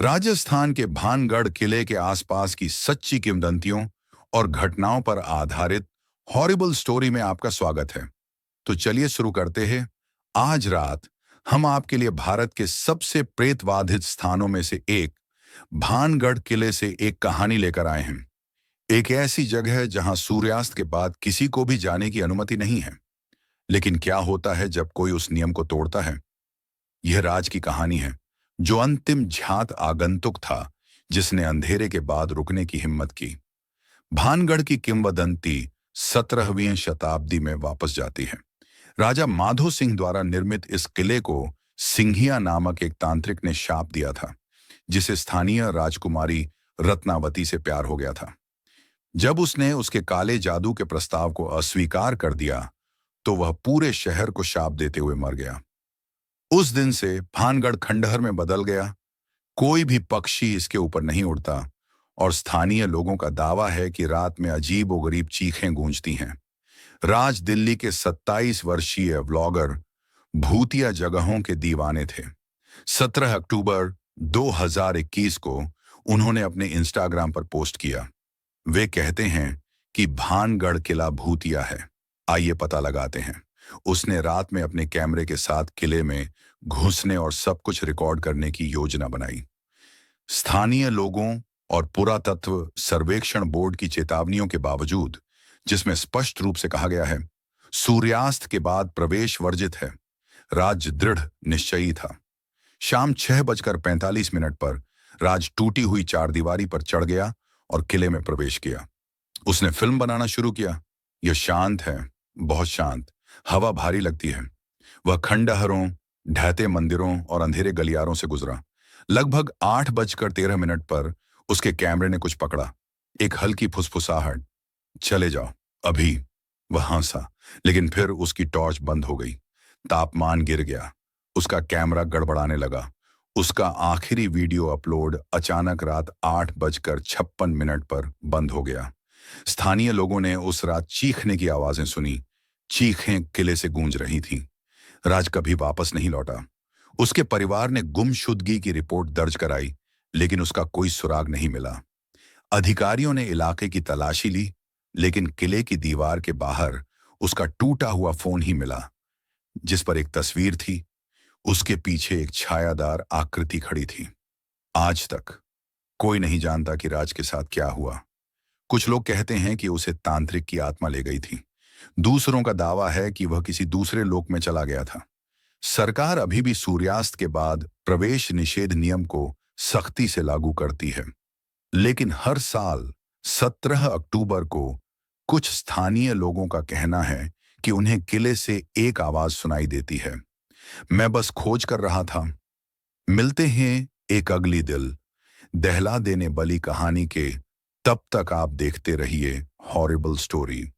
राजस्थान के भानगढ़ किले के आसपास की सच्ची किंवदंतियों और घटनाओं पर आधारित हॉरिबल स्टोरी में आपका स्वागत है। तो चलिए शुरू करते हैं। आज रात हम आपके लिए भारत के सबसे प्रेतबाधित स्थानों में से एक भानगढ़ किले से एक कहानी लेकर आए हैं। एक ऐसी जगह है जहां सूर्यास्त के बाद किसी को भी जाने की अनुमति नहीं है। लेकिन क्या होता है जब कोई उस नियम को तोड़ता है? यह राज की कहानी है, जो अंतिम झात आगंतुक था, जिसने अंधेरे के बाद रुकने की हिम्मत की। भानगढ़ की किंवदंती 17वीं शताब्दी में वापस जाती है। राजा माधो सिंह द्वारा निर्मित इस किले को सिंघिया नामक एक तांत्रिक ने शाप दिया था, जिसे स्थानीय राजकुमारी रत्नावती से प्यार हो गया था। जब उसने उसके काले जादू के प्रस्ताव को अस्वीकार कर दिया, तो वह पूरे शहर को शाप देते हुए मर गया। उस दिन से भानगढ़ खंडहर में बदल गया। कोई भी पक्षी इसके ऊपर नहीं उड़ता और स्थानीय लोगों का दावा है कि रात में अजीब-ओ-गरीब चीखें गूंजती हैं। राज दिल्ली के 27 वर्षीय व्लॉगर भूतिया जगहों के दीवाने थे। 17 अक्टूबर 2021 को उन्होंने अपने इंस्टाग्राम पर पोस्ट किया। वे कहते हैं कि भानगढ़ किला भूतिया है, आइए पता लगाते हैं। उसने रात में अपने कैमरे के साथ किले में घुसने और सब कुछ रिकॉर्ड करने की योजना बनाई। स्थानीय लोगों और पुरातत्व सर्वेक्षण बोर्ड की चेतावनियों के बावजूद, जिसमें स्पष्ट रूप से कहा गया है सूर्यास्त के बाद प्रवेश वर्जित है, राज दृढ़ निश्चयी था। शाम 6:45 पर राज टूटी हुई चारदीवारी पर चढ़ गया और किले में प्रवेश किया। उसने फिल्म बनाना शुरू किया। यह शांत है, बहुत शांत। हवा भारी लगती है। वह खंडहरों, ढहते मंदिरों और अंधेरे गलियारों से गुजरा। लगभग 8:13 पर उसके कैमरे ने कुछ पकड़ा। एक हल्की फुसफुसाहट, चले जाओ अभी। वह हंसा, लेकिन फिर उसकी टॉर्च बंद हो गई। तापमान गिर गया। उसका कैमरा गड़बड़ाने लगा। उसका आखिरी वीडियो अपलोड अचानक रात 8:56 पर बंद हो गया। स्थानीय लोगों ने उस रात चीखने की आवाजें सुनी। चीखें किले से गूंज रही थीं। राज कभी वापस नहीं लौटा। उसके परिवार ने गुमशुदगी की रिपोर्ट दर्ज कराई, लेकिन उसका कोई सुराग नहीं मिला। अधिकारियों ने इलाके की तलाशी ली, लेकिन किले की दीवार के बाहर उसका टूटा हुआ फोन ही मिला, जिस पर एक तस्वीर थी। उसके पीछे एक छायादार आकृति खड़ी थी। आज तक कोई नहीं जानता कि राज के साथ क्या हुआ। कुछ लोग कहते हैं कि उसे तांत्रिक की आत्मा ले गई थी। दूसरों का दावा है कि वह किसी दूसरे लोक में चला गया था। सरकार अभी भी सूर्यास्त के बाद प्रवेश निषेध नियम को सख्ती से लागू करती है, लेकिन हर साल 17 अक्टूबर को कुछ स्थानीय लोगों का कहना है कि उन्हें किले से एक आवाज सुनाई देती है, मैं बस खोज कर रहा था। मिलते हैं एक अगली दिल दहला देने वाली कहानी के। तब तक आप देखते रहिए हॉरिबल स्टोरी।